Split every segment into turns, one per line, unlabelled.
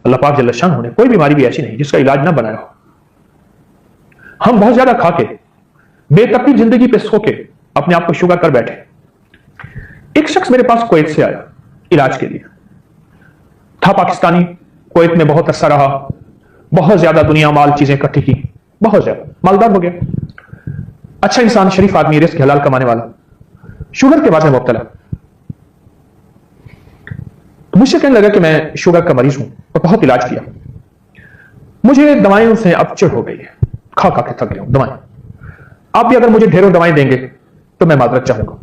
अल्लाह पाक जल्ल शान ने कोई बीमारी भी ऐसी नहीं जिसका इलाज ना बनाया हो। हम बहुत ज्यादा खा के बेतरतीब जिंदगी पे सो के अपने आप को शुगर कर बैठे। एक शख्स मेरे पास कुवैत से आया इलाज के लिए, था पाकिस्तानी, कुवैत में बहुत अरसा रहा, बहुत ज्यादा दुनिया माल चीजें इकट्ठी की, बहुत ज्यादा मालदार हो गया, अच्छा इंसान, शरीफ आदमी, रिस्क हलाल कमाने वाला, शुगर के बाद में मुब्तला। तो मुझसे कहने लगा कि मैं शुगर का मरीज हूं और बहुत इलाज किया, मुझे दवाइयों से अब चिढ़ हो गई है, खा खा के थक गया हूं दवाएं। आप भी अगर मुझे ढेरों दवाएं देंगे तो मैं माजरत चाहूंगा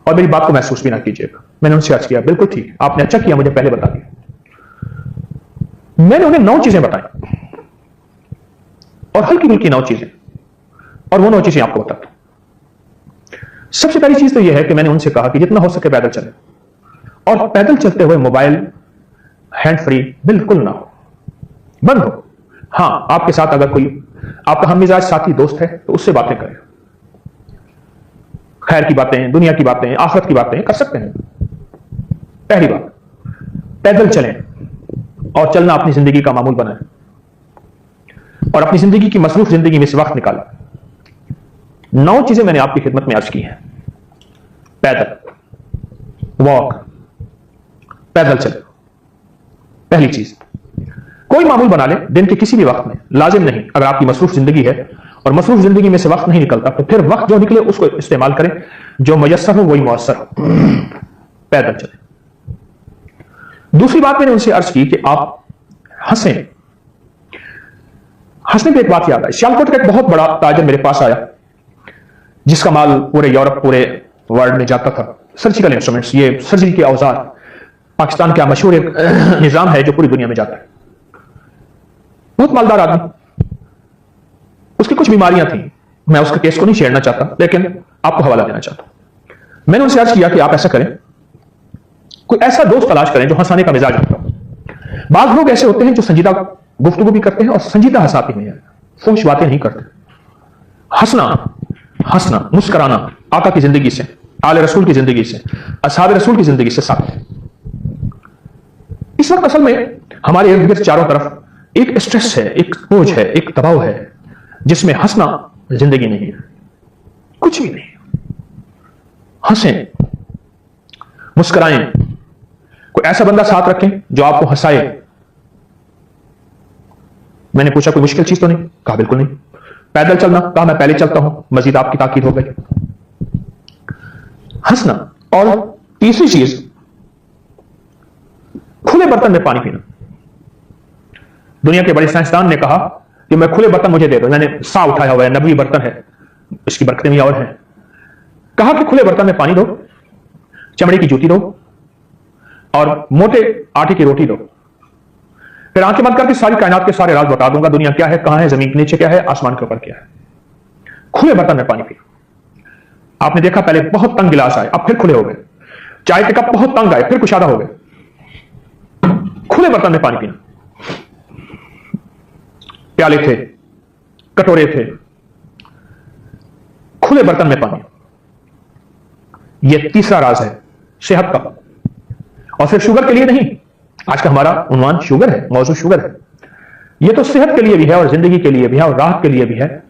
और मेरी बात को महसूस भी ना कीजिएगा। मैंने उनसे अर्ज किया, बिल्कुल ठीक, आपने अच्छा किया मुझे पहले बता दिया। मैंने उन्हें 9 चीजें बताई और हल्की फुल्की 9 चीजें, और वो 9 चीजें आपको बताता हूं। सबसे पहली चीज तो यह है कि मैंने उनसे कहा कि जितना हो सके पैदल चले, और पैदल चलते हुए मोबाइल हैंड फ्री बिल्कुल ना हो, बंद हो। हां, आपके साथ अगर कोई आपका हम मिजाज साथी दोस्त है तो उससे बातें करें, खैर की बातें, दुनिया की बातें, आखिरत की बातें कर सकते हैं। पहली बात, पैदल चलें और चलना अपनी जिंदगी का मामूल बनाएं और अपनी जिंदगी की मसरूफ जिंदगी में से वक्त निकालें। 9 चीजें मैंने आपकी खिदमत में अर्ज की हैं। पैदल वॉक, पैदल चले। पहली चीज, कोई मामूल बना ले दिन के किसी भी वक्त में, लाजिम नहीं, अगर आपकी मसरूफ जिंदगी है और मसरूफ जिंदगी में से वक्त नहीं निकलता तो फिर वक्त जो निकले उसको इस्तेमाल करें, जो मयस्सर हो वही मुयस्सर हो, पैदल चले। दूसरी बात मैंने उनसे अर्ज की कि आप हंसें। हंसने पे एक बात याद आई, सियालकोट का एक बहुत बड़ा ताजर मेरे पास आया जिसका माल पूरे यूरोप, पूरे वर्ल्ड में जाता था। सर्जिकल इंस्ट्रूमेंट्स, ये सर्जरी के औजार, पाकिस्तान का मशहूर एक निजाम है जो पूरी दुनिया में जाता है। बहुत मालदार आदमी, उसकी कुछ बीमारियां थी, मैं उसके केस को नहीं छेड़ना चाहता लेकिन आपको हवाला देना चाहता हूं। मैंने उनसे अर्ज किया कि आप ऐसा करें, कोई ऐसा दोस्त तलाश करें जो हंसाने का मिजाज रखता हो। बाज लोग ऐसे होते हैं जो संजीदा गुफ्तगू भी करते हैं और संजीदा हंसाते हैं, फूश बातें नहीं करते। हंसना, हंसना, मुस्कुराना आका की जिंदगी से, आले रसूल की जिंदगी से, असहाब रसूल की जिंदगी से साथ है। इस वक्त असल में हमारे इर्द गिर्द चारों तरफ एक स्ट्रेस है, एक बोझ है, एक दबाव है जिसमें हंसना जिंदगी नहीं है, कुछ भी नहीं। हंसें, मुस्कुराएं, कोई ऐसा बंदा साथ रखें जो आपको हंसाए। मैंने पूछा कोई मुश्किल चीज तो नहीं? कहा बिल्कुल नहीं। पैदल चलना? कहा मैं पहले चलता हूं, मजीद आपकी ताकीद हो गई। हंसना। और तीसरी चीज, खुले बर्तन में पानी पीना। दुनिया के बड़े साइंसदान ने कहा कि मैं खुले बर्तन मुझे दे दो, मैंने सा उठाया हुआ है, नबवी बर्तन है, इसकी बरकतें भी और हैं। कहा कि खुले बर्तन में पानी दो, चमड़े की जूती दो और मोटे आटे की रोटी दो, फिर आंखें बंद करके सारी कायनात के सारे राज बता दूंगा, दुनिया क्या है, कहां है, जमीन के नीचे क्या है, आसमान के ऊपर क्या है। खुले बर्तन में पानी पियो। आपने देखा पहले बहुत तंग गिलास आए, अब फिर खुले हो गए। चाय के कप बहुत तंग आए, फिर कुशादा हो गए। खुले बर्तन में पानी पीना। प्याले थे, कटोरे थे, खुले बर्तन में पानी। यह तीसरा राज है सेहत का। और सिर्फ शुगर के लिए नहीं, आज का हमारा उन्वान शुगर है, मौजूद शुगर है। यह तो सेहत के लिए भी है और जिंदगी के लिए भी है और राहत के लिए भी है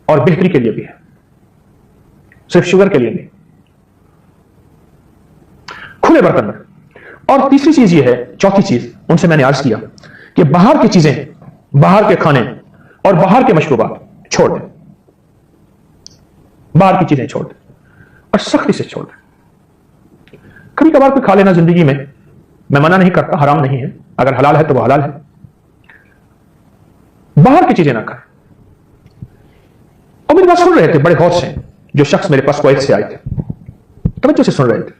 और बेहतरी के लिए भी है, सिर्फ शुगर के लिए नहीं। खुले बर्तन में। और तीसरी चीज यह है, चौथी चीज उनसे मैंने अर्ज किया कि बाहर की चीजें, बाहर के खाने और बाहर के मशरूबात छोड़ दें। बाहर की चीजें छोड़ दें और सख्ती से छोड़ दें। कभी कभार कोई खा लेना जिंदगी में, मैं मना नहीं करता, हराम नहीं है, अगर हलाल है तो वह हलाल है। बाहर की चीजें ना खाएं। और मेरी बात सुन रहे थे बड़े गौर से जो शख्स मेरे पास कुवैत से आए थे, तवज्जो से सुन रहे थे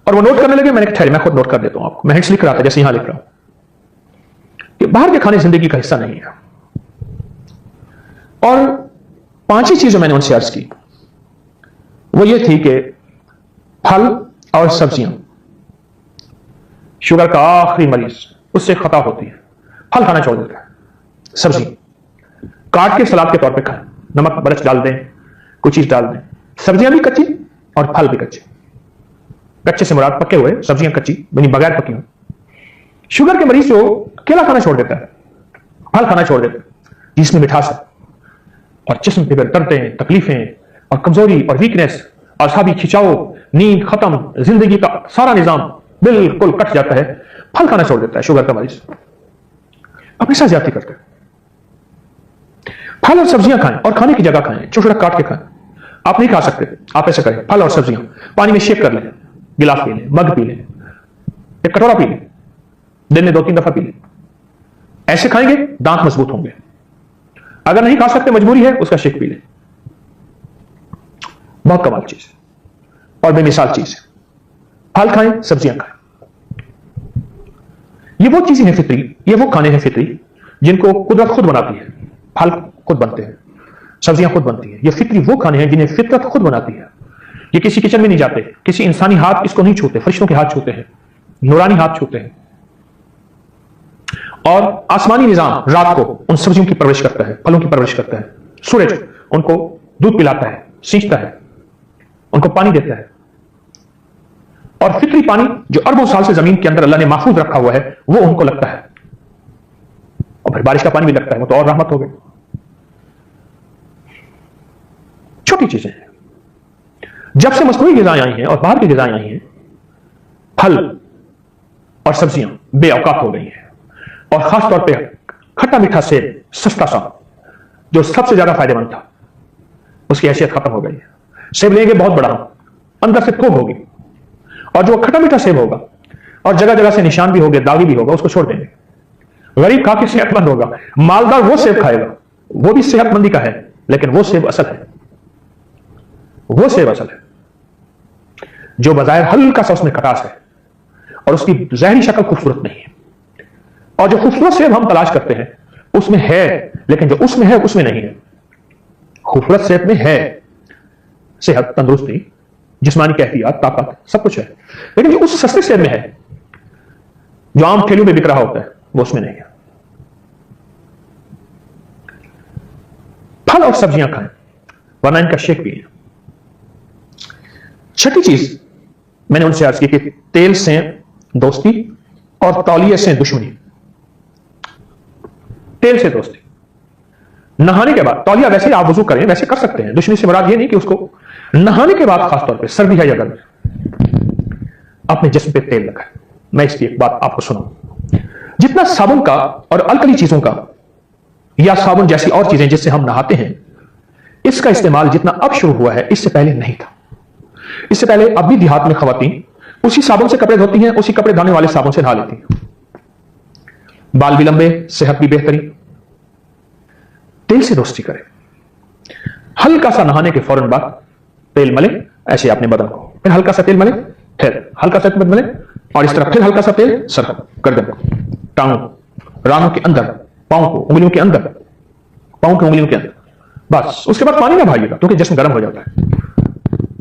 और वो नोट करने लगे। मैंने ठहरे, मैं खुद नोट कर देता हूं आपको, मैं हिंट्स लिख रहा था जैसे यहां लिख रहा हूं कि बाहर के खाने जिंदगी का हिस्सा नहीं है। और 5 ही चीजें मैंने उनसे अर्ज की, वो ये थी कि फल और सब्जियां। शुगर का आखिरी मरीज, उससे खता होती है, फल खाना छोड़ देता है, सब्जी काट के सलाद के तौर पे खाएं, नमक मिर्च डाल दें, कुछ चीज डाल दें। सब्जियां भी कच्ची और फल भी कच्चे। कच्चे से मुराद पके हुए, सब्जियां कच्ची यानी बगैर पकी हुई, शुगर के मरीज जो केला खाना छोड़ देता है, फल खाना छोड़ देता है जिसमें मिठास है, और जिस्म पे दर्दें, तकलीफें और कमजोरी और वीकनेस और असाबी खिंचाव, नींद खत्म, जिंदगी का सारा निजाम बिल्कुल कट जाता है, फल खाना छोड़ देता है शुगर का मरीज। अपने साथ ज्यादती करते हैं। फल और सब्जियां खाएं और खाने की जगह खाएं, छोटा छोटा काट के खाएं। आप नहीं खा सकते, आप ऐसे करें, फल और सब्जियां पानी में शेक कर लें, गिलास पी लें, मग पी लें, एक कटोरा पी लें, दिन में 2-3 दफा पी लें। ऐसे खाएंगे दांत मजबूत होंगे। अगर नहीं खा सकते, मजबूरी है, उसका शेक पी लें। बहुत कमाल चीज है और बेमिसाल चीज है। फल खाएं, सब्जियां खाएं। ये वो चीजें हैं फितरी, ये वो खाने हैं फितरी जिनको कुदरत खुद बनाती है। फल खुद बनते हैं, सब्जियां खुद बनती हैं। ये फितरी वो खाने हैं जिन्हें फितरत खुद बनाती है। ये किसी किचन में नहीं जाते, किसी इंसानी हाथ इसको नहीं छूते, फरिश्तों के हाथ छूते हैं, नूरानी हाथ छूते हैं। और आसमानी निजाम रात को उन सब्जियों की परवरिश करता है, फलों की परवरिश करता है। सूरज उनको दूध पिलाता है, सींचता है, उनको पानी देता है। और फितरी पानी जो अरबों साल से जमीन के अंदर अल्लाह ने महफूज रखा हुआ है, वो उनको लगता है। और फिर बारिश का पानी भी लगता है, वो तो और रहमत हो गई। छोटी चीजें हैं। जब से मसनूई ग़िज़ाएं आई हैं और बाहर की ग़िज़ाएं आई हैं, फल और सब्जियां बेऔकात हो गई हैं। और खासतौर पर खट्टा मीठा सेब, सस्ता सा, जो सबसे ज्यादा फायदेमंद था, उसकी हैसियत खत्म हो गई है। सेब लेंगे बहुत बड़ा, अंदर से थोक होगी, और जो खट्टा मीठा सेब होगा और जगह जगह से निशान भी होंगे, दागी भी होगा, उसको छोड़ देंगे। गरीब खा के सेहतमंद होगा, मालदार वो सेब खाएगा, वो भी सेहतमंदी का है, लेकिन वो सेब असल है, वो सेब असल है जो बजाय हल्का सा उसमें खटास है और उसकी जहरी शक्ल खूबसूरत नहीं है। और जो खूबसूरत सेब हम तलाश करते हैं उसमें है, लेकिन जो उसमें है उसमें नहीं है। खूबसूरत सेब में है सेहत, तंदुरुस्ती, जिस्मानी कैफियत, ताकत, सब कुछ है, लेकिन जो उस सस्ते सेब में है, जो आम ठेलों में बिक रहा होता है, वो उसमें नहीं है। फल और सब्जियां खाएं, वरना इनका शेक पिए। छठी चीज मैंने उनसे अर्ज की कि तेल से दोस्ती और तौलिए से दुश्मनी। तेल से दोस्ती, नहाने के बाद, तौलिया वैसे आप वजू करें, वैसे कर सकते हैं, दुश्मनी से मुराद ये नहीं कि उसको नहाने के बाद, खासतौर पे सर्दी है या गर्मी, अपने जिस्म पे तेल लगाए। मैं इसकी एक बात आपको सुनाऊं। जितना साबुन का और अल्कली चीजों का या साबुन जैसी और चीजें जिससे हम नहाते हैं, इसका इस्तेमाल जितना अब शुरू हुआ है, इससे पहले नहीं था। इससे पहले अब भी देहात में खवातीन उसी साबुन से कपड़े धोती हैं, उसी कपड़े धोने वाले साबुन से नहा लेती हैं। बाल भी लंबे, सेहत भी बेहतरीन। तेल से दोस्ती करें। हल्का सा नहाने के फौरन बाद तेल मले, ऐसे अपने बदन को, फिर हल्का सा तेल मले, फिर हल्का सा तेल मले, और इस तरह फिर हल्का सा तेल सर, गर्दन को, टांगों, रानों के अंदर, पांव को, उंगलियों के अंदर, पांव की उंगलियों के अंदर। बस उसके बाद पानी ना भाइएगा, क्योंकि जिस्म गर्म हो जाता है।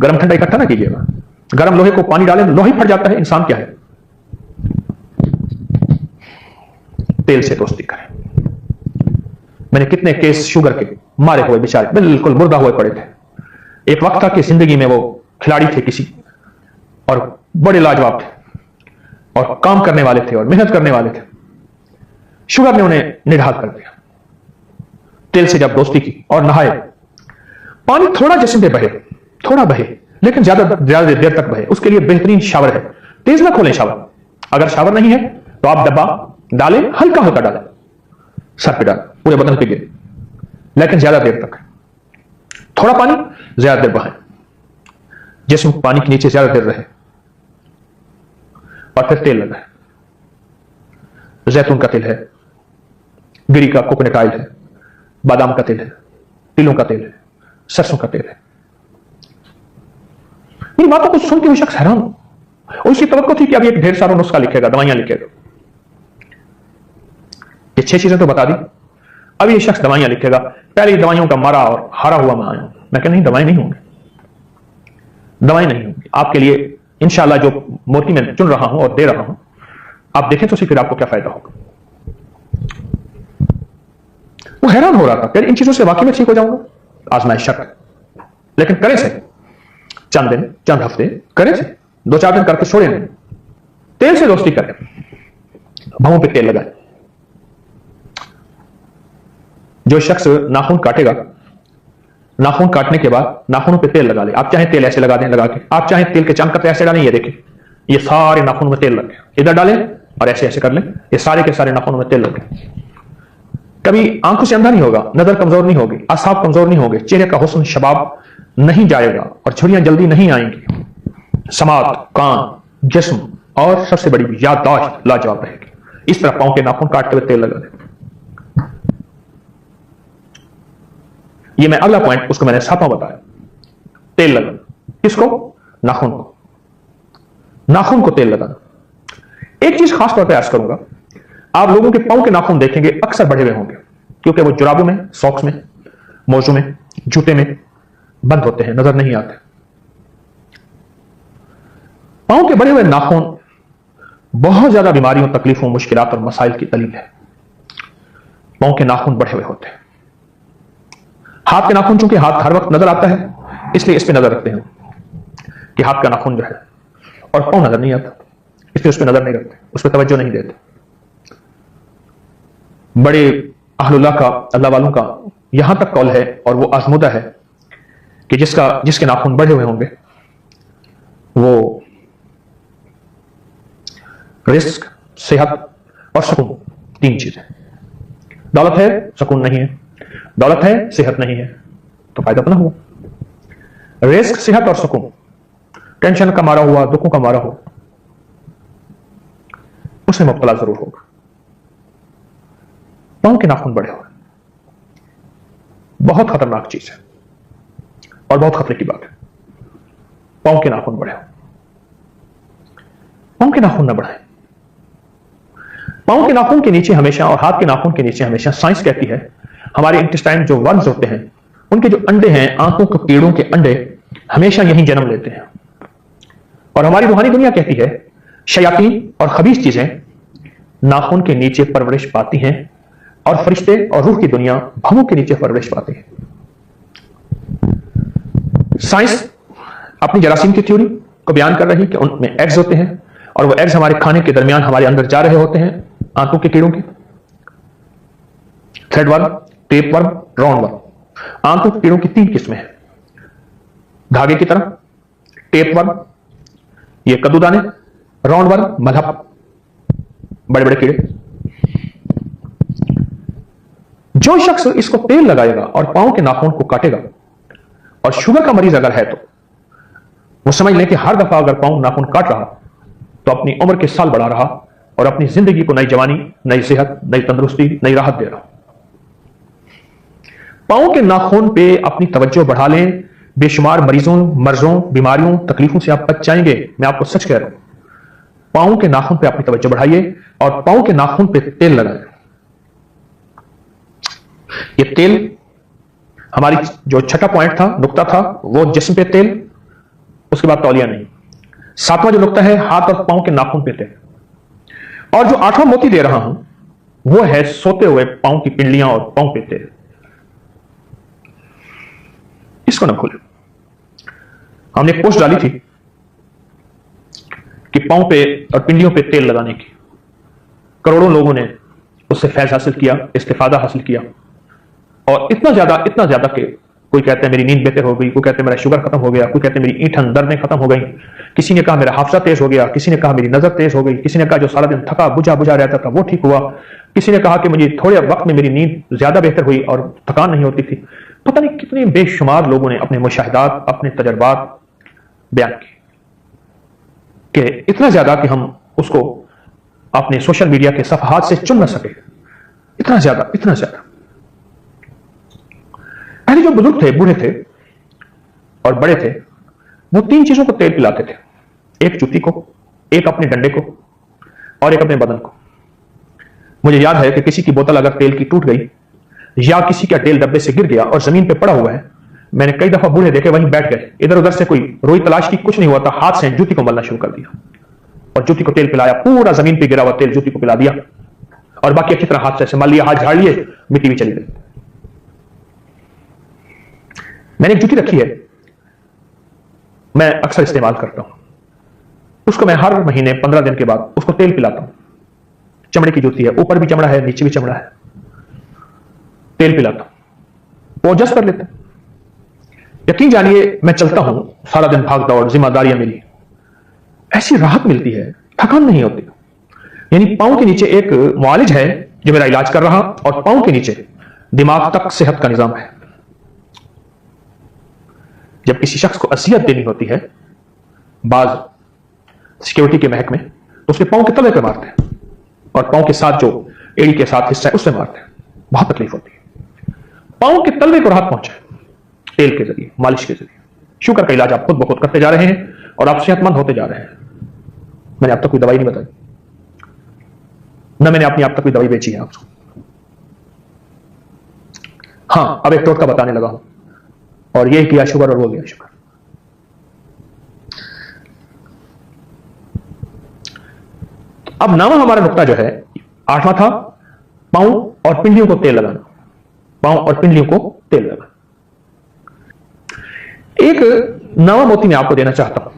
गर्म ठंडा इकट्ठा ना कीजिएगा। गर्म लोहे को पानी डालें, लोही फट जाता है। इंसान क्या है? तेल से दोस्ती करें। मैंने कितने केस शुगर के मारे हुए बेचारे बिल्कुल मुर्दा हुए पड़े थे। एक वक्त था कि जिंदगी में वो खिलाड़ी थे किसी, और बड़े लाजवाब थे और काम करने वाले थे और मेहनत करने वाले थे। शुगर ने उन्हें निढाल कर दिया। तेल से जब दोस्ती की और नहाए, पानी थोड़ा जिस्म पे बहे, थोड़ा बहे, लेकिन ज्यादा देर तक बहे, उसके लिए बेहतरीन शावर है। तेज ना खोलें शावर। अगर शावर नहीं है तो आप डब्बा डालें, हल्का हल्का डालें, सर पे डालें, पूरे बदन पे गिरे, लेकिन ज्यादा देर तक। थोड़ा पानी ज्यादा देर बहाएं, जिस्म पानी के नीचे ज्यादा देर रहे, और फिर तेल लगाएं। जैतून का तेल है, गिरी का कोकोनट ऑयल है, बादाम का तेल है, तिलों का तेल है, सरसों का तेल है। मेरी बातों को सुन के वो शख्स हैरान हो। उसकी तवक्को थी कि अब एक ढेर सारा नुस्खा लिखेगा, दवाइयां लिखेगा। ये 6 चीजें तो बता दी, अब ये शख्स दवाइयां लिखेगा। पहले दवाइयों का मारा और हारा हुआ मैं आया। मैं कह नहीं, दवाएं नहीं होंगी, दवाएं नहीं होंगी आपके लिए। इंशाल्लाह जो मोती मैं चुन रहा हूं और दे रहा हूं, आप देखें तो फिर आपको क्या फायदा होगा। वो हैरान हो रहा था, फिर इन चीजों से वाकई में ठीक हो जाऊंगा। आजमाइश शक, लेकिन करें से चंद दिन, चंद हफ्ते करें से, 2-4 दिन करके छोड़े नहीं। तेल से दोस्ती करें, भवों पे तेल लगाएं। जो शख्स नाखून काटेगा, नाखून काटने के बाद नाखूनों पे तेल लगा ले। आप चाहे तेल ऐसे लगा दें, लगा के आप चाहे तेल के चांद ऐसे डालें। ये देखिए, ये सारे नाखूनों में तेल लगे, इधर डालें और ऐसे ऐसे कर लें, ये सारे के सारे नाखूनों में तेल लगे। कभी आंखों से अंधा नहीं होगा, नजर कमजोर नहीं होगी, आसाब कमजोर नहीं होंगे, चेहरे का हुस्न शबाब नहीं जाएगा और झुर्रियां जल्दी नहीं आएंगी। समात, कान, जिस्म और सबसे बड़ी याददाश्त लाजवाब रहेगी। इस तरह पांव के नाखून काटते हुए तेल लगा दें। ये मैं अगला पॉइंट, उसको मैंने 7वां बताया, तेल लगाना। किसको? नाखून को। नाखून को तेल लगाना। एक चीज खास तौर पे अर्ज करूंगा, आप लोगों के पांव के नाखून देखेंगे अक्सर बढ़े हुए होंगे, क्योंकि वो जुराबों में, सॉक्स में, मोजों में, जूते में बंद होते हैं, नजर नहीं आते। पांव के बढ़े हुए नाखून बहुत ज्यादा बीमारियों, तकलीफों, मुश्किलात और मसाइल की दलील है। पांव के नाखून बढ़े हुए होते हैं। हाथ के नाखून चूंकि हाथ हर वक्त नजर आता है, इसलिए इस पे नजर रखते हैं कि हाथ का नाखून जो है, और पांव नजर नहीं आता, इसलिए उस पर नजर नहीं रखते, उस पर तवज्जो नहीं देते। बड़े अहलुल्लाह का, अल्लाह वालों का यहां तक कौल है और वो आजमुदा है कि जिसके नाखून बढ़े हुए होंगे वो रिस्क, सेहत और सुकून, 3 चीजें। दौलत है, सुकून नहीं है। दौलत है, सेहत नहीं है, तो फायदा तो ना हुआ। रिस्क, सेहत और सुकून, टेंशन का मारा हुआ, दुखों का मारा हो, उसमें मुब्तला जरूर होगा। पांव के नाखून बढ़े हुए बहुत खतरनाक चीज है और बहुत खतरे की बात है। पांव के नाखून बढ़े, पांव के नाखून न बढ़ाएं। पांव के नाखून के नीचे हमेशा और हाथ के नाखून के नीचे हमेशा साइंस कहती है, हमारे इंटेस्टाइन जो वर्म्स होते हैं, उनके जो अंडे हैं, आंतों के कीड़ों के अंडे हमेशा यहीं जन्म लेते हैं। और हमारी रूहानी दुनिया कहती है, शयातीन और खबीस चीजें नाखून के नीचे परवरिश पाती हैं और फरिश्ते और रूह की दुनिया भवों के नीचे परवरिश पाती है। साइंस अपनी जरासीम की थ्योरी को बयान कर रही है कि उनमें एग्स होते हैं और वो एग्स हमारे खाने के दरमियान हमारे अंदर जा रहे होते हैं, आंतों के कीड़ों के। Thread worm, tape worm, round worm. आंतों के कीड़ों की 3 किस्में हैं, धागे की तरह, टेप वर्म, ये कद्दूदाने, राउंड वर्म, मलहब, बड़े बड़े कीड़े। जो शख्स इसको तेल लगाएगा और पांव के नाखून को काटेगा, और शुगर का मरीज अगर है तो वो समझ लें कि हर दफा अगर पांव नाखून काट रहा तो अपनी उम्र के साल बढ़ा रहा और अपनी जिंदगी को नई जवानी, नई सेहत, नई तंदुरुस्ती, नई राहत दे रहा। पांव के नाखून पे अपनी तवज्जो बढ़ा लें, बेशुमार मरीजों, मर्जों, बीमारियों, तकलीफों से आप बच जाएंगे। मैं आपको सच कह रहा हूं, पांव के नाखून पे अपनी तवज्जो बढ़ाइए और पांव के नाखून पे तेल लगाएं। ये तेल, हमारी जो छठा पॉइंट था, नुक्ता था, वो जिस्म पे तेल, उसके बाद तौलिया नहीं। 7वां जो नुक्ता है, हाथ और पांव के नाखून पे तेल। और जो 8वां मोती दे रहा हूं वो है सोते हुए पांव की पिंडलियां और पांव पे तेल। इसको ना भूलें। हमने एक पोस्ट डाली थी कि पांव पे और पिंडलियों पे तेल लगाने की, करोड़ों लोगों ने उससे फैज हासिल किया, इस्तिफादा हासिल किया। और इतना ज्यादा कि कोई कहते हैं मेरी नींद बेहतर हो गई, कोई कहते हैं मेरा शुगर खत्म हो गया, कोई कहते हैं मेरी ईंठन दर्दें खत्म हो गई, किसी ने कहा मेरा हाफजा तेज हो गया, किसी ने कहा मेरी नजर तेज हो गई, किसी ने कहा जो सारा दिन थका बुझा रहता था वो ठीक हुआ, किसी ने कहा कि मुझे थोड़े वक्त में मेरी नींद ज्यादा बेहतर हुई और थकान नहीं होती थी। पता नहीं कितने बेशुमार लोगों ने अपने मुशाहिदात, अपने तजर्बात बयान किए, कि इतना ज्यादा कि हम उसको अपने सोशल मीडिया के सफहात से चुन न सके। इतना ज्यादा। पहले जो बुजुर्ग थे, बूढ़े थे और बड़े थे, वो 3 चीजों को तेल पिलाते थे, एक जूती को, एक अपने डंडे को और एक अपने बदन को। मुझे याद है कि किसी की बोतल अगर तेल की टूट गई या किसी का तेल डब्बे से गिर गया और जमीन पे पड़ा हुआ है, मैंने कई दफा बूढ़े देखे वहीं बैठ गए, इधर उधर से कोई रोई तलाश की, कुछ नहीं हुआ था, हाथ से जूती को मलना शुरू कर दिया और जूती को तेल पिलाया, पूरा जमीन पे गिरा हुआ तेल जूती को पिला दिया और बाकी अच्छी तरह हाथ से मल लिया, हाथ झाड़ लिए, मिट्टी भी चली गई। मैंने एक जूती रखी है, मैं अक्सर इस्तेमाल करता हूं, उसको मैं हर महीने 15 दिन के बाद उसको तेल पिलाता हूं। चमड़े की जूती है, ऊपर भी चमड़ा है, नीचे भी चमड़ा है। तेल पिलाता हूं, वो एडजस्ट कर लेते हैं। यकीन जानिए, मैं चलता हूं, सारा दिन भाग दौड़, जिम्मेदारियां मेरी, ऐसी राहत मिलती है, थकान नहीं होती। यानी पांव के नीचे एक मुआलिज है जो मेरा इलाज कर रहा, और पांव के नीचे दिमाग तक सेहत का निजाम है। जब किसी शख्स को असियत देनी होती है बाज सिक्योरिटी के महकमे, तो उसके पांव के तले पे मारते हैं, और पांव के साथ जो एड़ी के साथ हिस्सा है उससे मारते हैं। बहुत तकलीफ होती है। पांव के तलवे को राहत पहुंचे तेल के जरिए, मालिश के जरिए। शुगर का इलाज आप खुद ब खुद करते जा रहे हैं और आप सेहतमंद होते जा रहे हैं। मैंने अब तक कोई दवाई नहीं बताई, न मैंने अपनी आप तक कोई दवाई बेची है आपको। हां, अब एक टोटका बताने लगा हूं, और ये किया शुगर और वो गया शुगर। अब 9वां हमारा नुक्ता जो है, 8वां था पांव और पिंडलियों को तेल लगाना। पांव और पिंडलियों को तेल लगाना। एक 9वां मोती मैं आपको देना चाहता हूं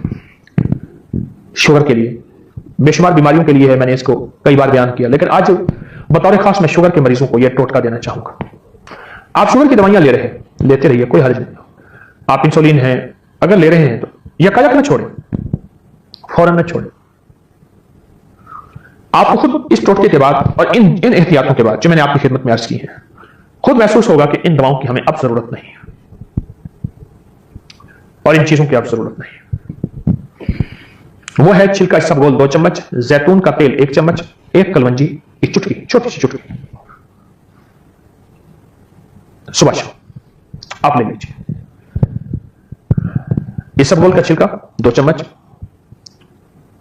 शुगर के लिए। बेशुमार बीमारियों के लिए है, मैंने इसको कई बार बयान किया, लेकिन आज बतौर खास मैं शुगर के मरीजों को यह टोटका देना चाहूंगा। आप शुगर की दवाइयां ले रहे हैं, लेते रहिए, कोई हर्ज नहीं। आप इंसुलिन है अगर ले रहे हैं तो यकायक ना छोड़ें, फौरन ना छोड़ें। आपको खुद इस टोटके के बाद और इन एहतियातों के बाद जो मैंने आपकी खिदमत में अर्ज की है, खुद महसूस होगा कि इन दवाओं की हमें अब जरूरत नहीं है, और इन चीजों की अब जरूरत नहीं है। वो है छिलका इसबगोल 2 चम्मच, जैतून का तेल 1 चम्मच, एक कलवंजी की चुटकी, छोटी सी चुटकी, सुबह शाम आप ले लीजिए। इसबगोल का छिलका 2 चम्मच,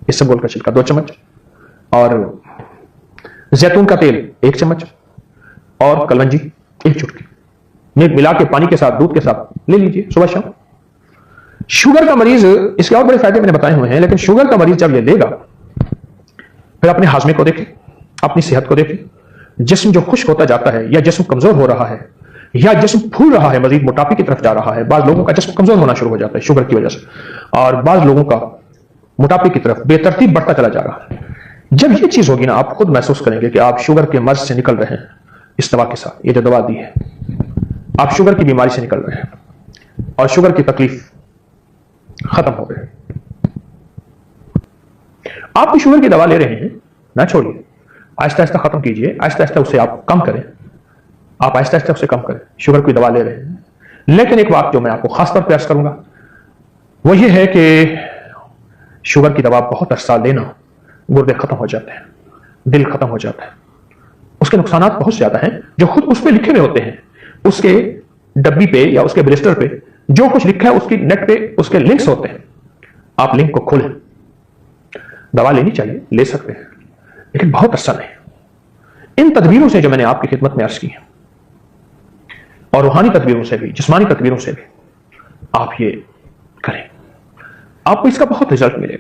इसबगोल का छिलका 2 चम्मच, और जैतून का तेल 1 चम्मच, और कलवंजी 1 चुटकी, मिला के पानी के साथ, दूध के साथ ले लीजिए सुबह शाम। शुगर का मरीज, इसके और बड़े फायदे मैंने बताए हुए हैं, लेकिन शुगर का मरीज जब ये लेगा, फिर अपने हाजमे को देखें, अपनी सेहत को देखें। जिस्म जो खुश्क होता जाता है, या जिस्म कमजोर हो रहा है, या जिस्म फूल रहा है, मजीद मोटापे की तरफ जा रहा है। बाज लोगों का जिस्म कमजोर होना शुरू हो जाता है शुगर की वजह से, और बाज लोगों का मोटापे की तरफ बेतरतीब बढ़ता चला जा रहा है। जब ये चीज होगी ना, आप खुद महसूस करेंगे कि आप शुगर के मर्ज से निकल रहे हैं। इस दवा के साथ, ये जो दवा दी है, आप शुगर की बीमारी से निकल रहे हैं, और शुगर की तकलीफ खत्म हो गई। आप भी शुगर की दवा ले रहे हैं, ना छोड़िए, आहिस्ता आहिस्ता खत्म कीजिए, आहिस्ता आहिस्ता उसे आप कम करें। आप आहिस्ता आहिस्ता उसे कम करें। शुगर की दवा ले रहे हैं, लेकिन एक बात जो मैं आपको खासतौर पर अर्ज करूंगा, वो ये है कि शुगर की दवा बहुत अरसा लेना, गुर्दे खत्म हो जाते हैं, दिल खत्म हो जाता है, उसके नुकसानात बहुत ज्यादा हैं, जो खुद उस पर लिखे हुए होते हैं। उसके डब्बी पे या उसके ब्लिस्टर पे जो कुछ लिखा है, उसकी नेट पे उसके लिंक्स होते हैं। आप लिंक को खोलें। दवा लेनी चाहिए, ले सकते हैं, लेकिन बहुत अरसा नहीं। इन तदबीरों से जो मैंने आपकी खिदमत में अर्ज की है, और रूहानी तदबीरों से भी, जिस्मानी तदबीरों से भी आप ये करें, आपको इसका बहुत रिजल्ट मिलेगा।